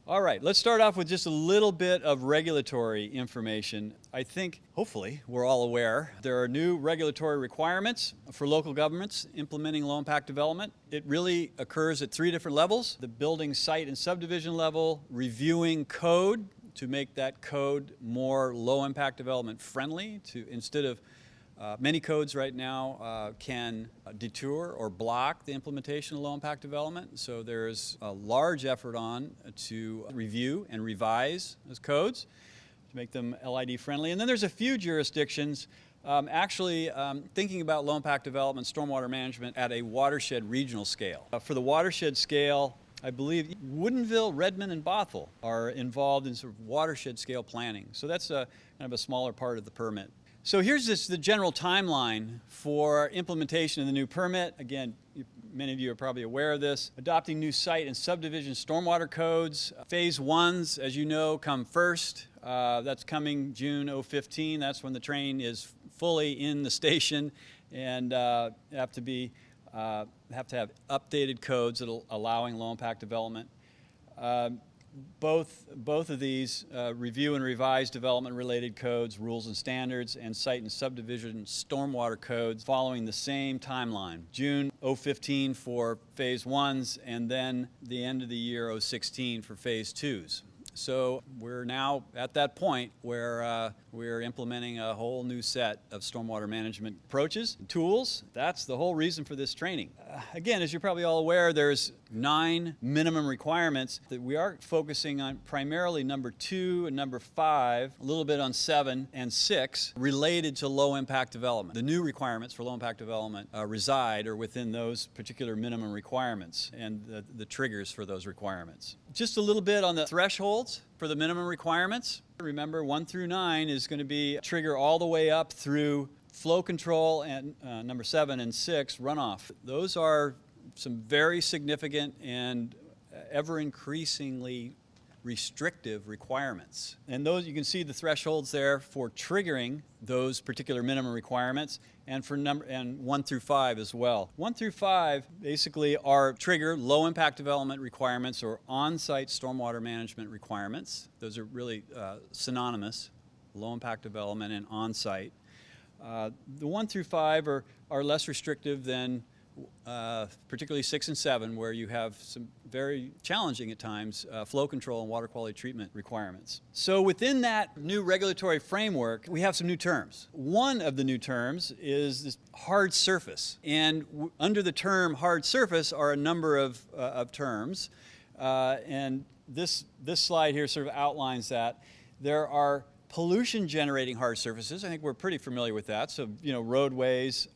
All right, let's start off with just a little bit of regulatory information. I think, hopefully, we're all aware there are new regulatory requirements for local governments implementing low-impact development. It really occurs at 3 different levels: the building site and subdivision level, reviewing code to make that code more low-impact development friendly, instead of many codes right now can detour or block the implementation of low-impact development. So there's a large effort on to review and revise those codes to make them LID friendly. And then there's a few jurisdictions actually thinking about low-impact development, stormwater management at a watershed regional scale. For the watershed scale, I believe Woodinville, Redmond, and Bothell are involved in sort of watershed scale planning. So that's kind of a smaller part of the permit. So here's the general timeline for implementation of the new permit. Again, many of you are probably aware of this. Adopting new site and subdivision stormwater codes. Phase 1s, as you know, come first. That's coming June 2015. That's when the train is fully in the station, and have to have updated codes that are allowing low-impact development. Both of these review and revise development-related codes, rules and standards, and site and subdivision stormwater codes following the same timeline. June 2015 for Phase 1s, and then the end of the year 2016 for Phase 2s. So we're now at that point where we're implementing a whole new set of stormwater management approaches and tools. That's the whole reason for this training. Again, as you're probably all aware, there's 9 minimum requirements that we are focusing on, primarily number 2 and number 5, a little bit on 7 and 6, related to low-impact development. The new requirements for low-impact development reside or within those particular minimum requirements and the triggers for those requirements. Just a little bit on the thresholds for the minimum requirements. Remember, 1 through 9 is going to be trigger all the way up through flow control, and number 7 and 6, runoff. Those are some very significant and ever increasingly restrictive requirements. And those, you can see the thresholds there for triggering those particular minimum requirements, and for 1 through 5 as well. 1 through 5 basically are trigger low impact development requirements or on-site stormwater management requirements. Those are really synonymous, low impact development and on-site. The 1 through 5 are less restrictive than particularly 6 and 7, where you have some very challenging at times flow control and water quality treatment requirements. So within that new regulatory framework, we have some new terms. One of the new terms is this hard surface. And under the term hard surface are a number of terms. And this slide here sort of outlines that. There are pollution generating hard surfaces. I think we're pretty familiar with that. So, you know, roadways,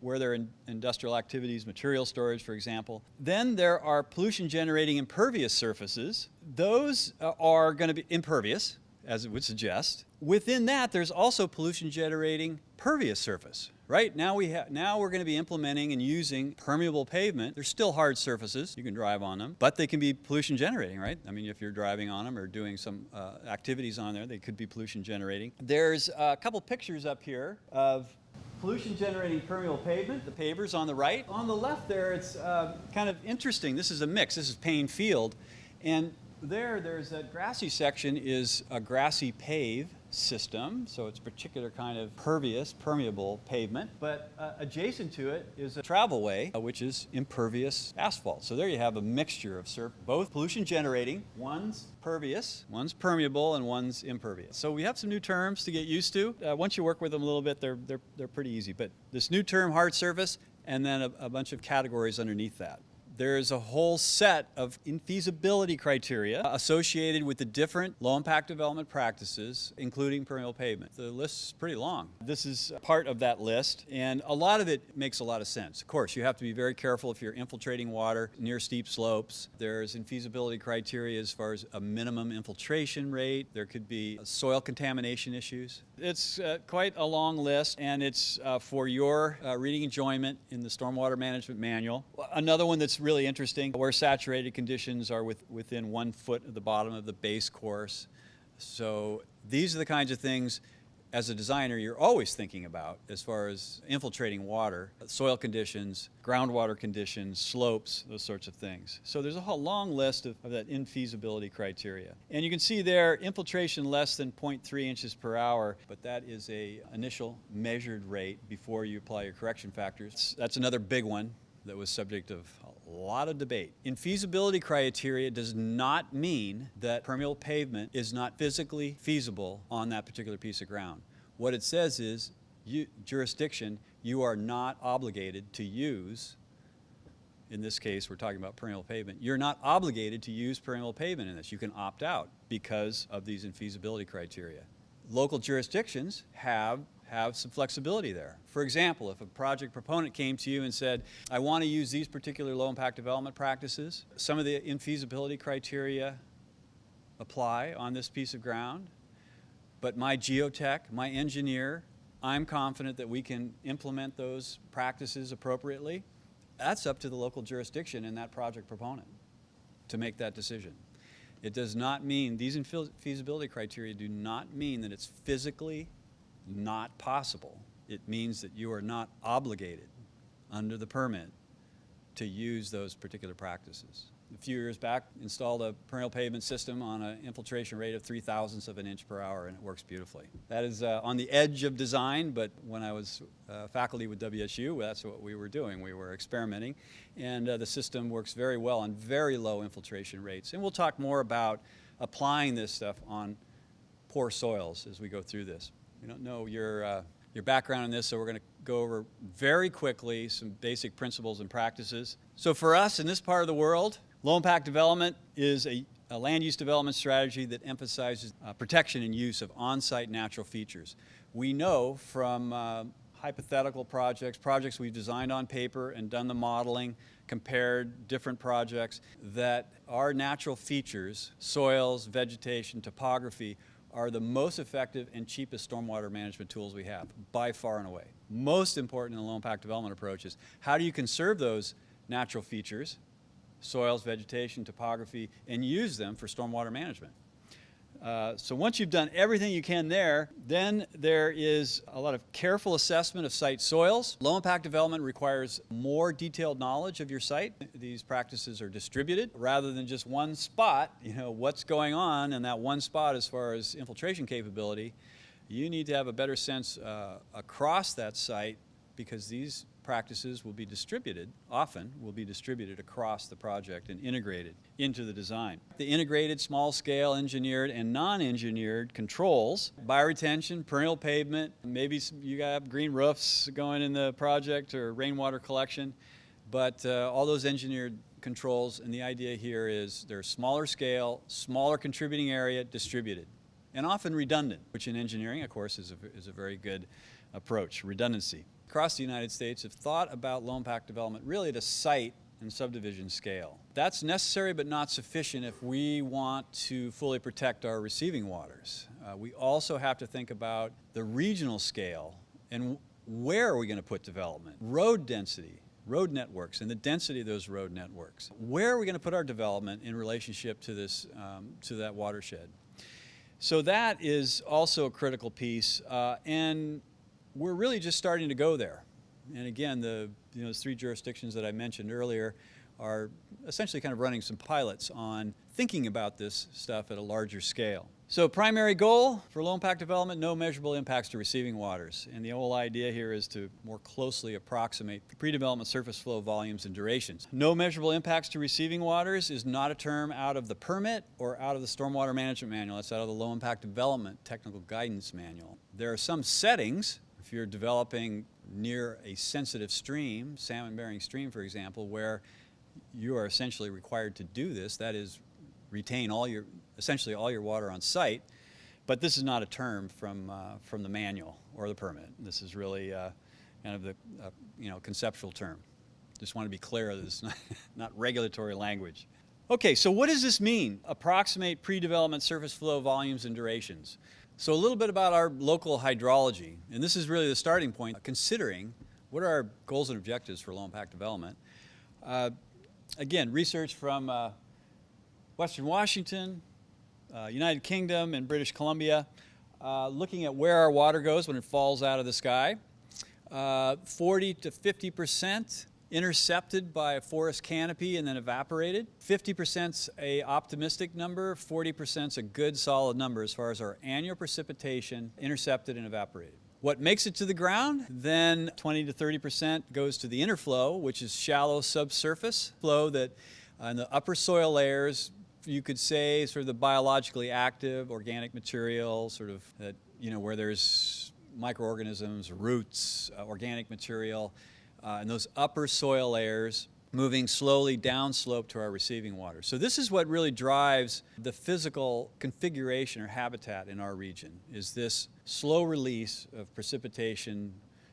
where there are industrial activities, material storage, for example. Then there are pollution-generating impervious surfaces. Those are going to be impervious, as it would suggest. Within that, there's also pollution-generating pervious surface. Right now, we're going to be implementing and using permeable pavement. They're still hard surfaces. You can drive on them, but they can be pollution-generating, right? I mean, if you're driving on them or doing some activities on there, they could be pollution-generating. There's a couple pictures up here of pollution-generating permeable pavement. The paver's on the right. On the left there, it's kind of interesting. This is a mix. This is Payne Field. And there's that grassy section is a grassy pave system. So it's a particular kind of permeable pavement. But adjacent to it is a travelway, which is impervious asphalt. So there you have a mixture of both pollution-generating. One's pervious, one's permeable, and one's impervious. So we have some new terms to get used to. Once you work with them a little bit, they're pretty easy. But this new term, hard surface, and then a bunch of categories underneath that. There's a whole set of infeasibility criteria associated with the different low-impact development practices, including permeable pavement. The list is pretty long. This is part of that list, and a lot of it makes a lot of sense. Of course, you have to be very careful if you're infiltrating water near steep slopes. There's infeasibility criteria as far as a minimum infiltration rate. There could be soil contamination issues. It's quite a long list, and it's for your reading enjoyment in the Stormwater Management Manual. Another one that's really interesting, where saturated conditions are within 1 foot of the bottom of the base course. So these are the kinds of things, as a designer, you're always thinking about as far as infiltrating water, soil conditions, groundwater conditions, slopes, those sorts of things. So there's a whole long list of that infeasibility criteria. And you can see there, infiltration less than 0.3 inches per hour, but that is a initial measured rate before you apply your correction factors. That's another big one that was subject of a lot of debate. Infeasibility criteria does not mean that permeable pavement is not physically feasible on that particular piece of ground. What it says is, jurisdiction, you are not obligated to use, in this case we're talking about permeable pavement, you're not obligated to use permeable pavement in this. You can opt out because of these infeasibility criteria. Local jurisdictions have some flexibility there. For example, if a project proponent came to you and said, I want to use these particular low impact development practices, some of the infeasibility criteria apply on this piece of ground, but my geotech, my engineer, I'm confident that we can implement those practices appropriately. That's up to the local jurisdiction and that project proponent to make that decision. It does not mean, these infeasibility criteria do not mean that it's physically not possible. It means that you are not obligated under the permit to use those particular practices. A few years back, installed a permeable pavement system on an infiltration rate of 0.03 of an inch per hour, and it works beautifully. That is on the edge of design, but when I was faculty with WSU, that's what we were doing. We were experimenting, and the system works very well on very low infiltration rates. And we'll talk more about applying this stuff on poor soils as we go through this. We don't know your background in this, so we're going to go over very quickly some basic principles and practices. So for us in this part of the world, low impact development is a land use development strategy that emphasizes protection and use of on-site natural features. We know from hypothetical projects we've designed on paper and done the modeling, compared different projects, that our natural features, soils, vegetation, topography, are the most effective and cheapest stormwater management tools we have, by far and away. Most important in the low impact development approach is how do you conserve those natural features, soils, vegetation, topography, and use them for stormwater management. So once you've done everything you can there, then there is a lot of careful assessment of site soils. Low impact development requires more detailed knowledge of your site. These practices are distributed rather than just one spot. You know, what's going on in that one spot as far as infiltration capability. You need to have a better sense across that site, because these practices will be distributed, often will be distributed across the project and integrated into the design. The integrated small-scale engineered and non-engineered controls, bioretention, permeable pavement, maybe you have green roofs going in the project or rainwater collection, but all those engineered controls, and the idea here is they're smaller scale, smaller contributing area, distributed, and often redundant, which in engineering, of course, is a very good approach, redundancy. Across the United States have thought about low impact development really at a site and subdivision scale. That's necessary but not sufficient if we want to fully protect our receiving waters. We also have to think about the regional scale and where are we going to put development, road density, road networks, and the density of those road networks. Where are we going to put our development in relationship to this, to that watershed? So that is also a critical piece, and we're really just starting to go there. And again, those three jurisdictions that I mentioned earlier are essentially kind of running some pilots on thinking about this stuff at a larger scale. So primary goal for low impact development, no measurable impacts to receiving waters. And the whole idea here is to more closely approximate pre-development surface flow volumes and durations. No measurable impacts to receiving waters is not a term out of the permit or out of the Stormwater Management Manual. It's out of the Low Impact Development Technical Guidance Manual. There are some settings, if you're developing near a sensitive stream, salmon-bearing stream, for example, where you are essentially required to do this, that is, retain essentially all your water on site, but this is not a term from the manual or the permit. This is really kind of the conceptual term. Just want to be clear that it's not regulatory language. Okay, so what does this mean? Approximate pre-development surface flow volumes and durations. So a little bit about our local hydrology, and this is really the starting point, considering what are our goals and objectives for low impact development. Again, research from Western Washington, United Kingdom, and British Columbia. looking at where our water goes when it falls out of the sky. 40 to 50% intercepted by a forest canopy and then evaporated. 50%'s a optimistic number, 40%'s a good solid number as far as our annual precipitation intercepted and evaporated. What makes it to the ground? Then 20 to 30% goes to the interflow, which is shallow subsurface flow that in the upper soil layers, you could say sort of the biologically active organic material, sort of that, where there's microorganisms, roots, organic material, and those upper soil layers moving slowly downslope to our receiving water. So this is what really drives the physical configuration or habitat in our region, is this slow release of precipitation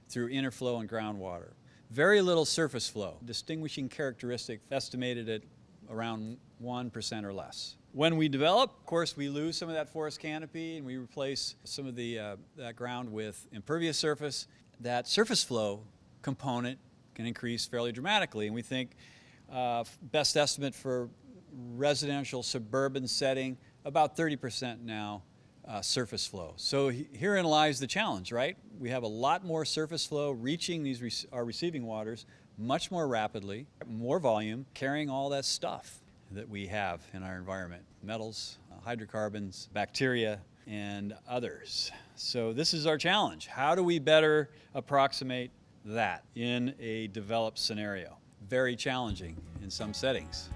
through interflow and groundwater. Very little surface flow, distinguishing characteristic estimated at around 1% or less. When we develop, of course, we lose some of that forest canopy and we replace some of that ground with impervious surface. That surface flow component can increase fairly dramatically, and we think best estimate for residential suburban setting, about 30% now surface flow. So herein lies the challenge, right? We have a lot more surface flow reaching our receiving waters much more rapidly, more volume, carrying all that stuff that we have in our environment, metals, hydrocarbons, bacteria, and others. So this is our challenge. How do we better approximate that in a developed scenario? Very challenging in some settings.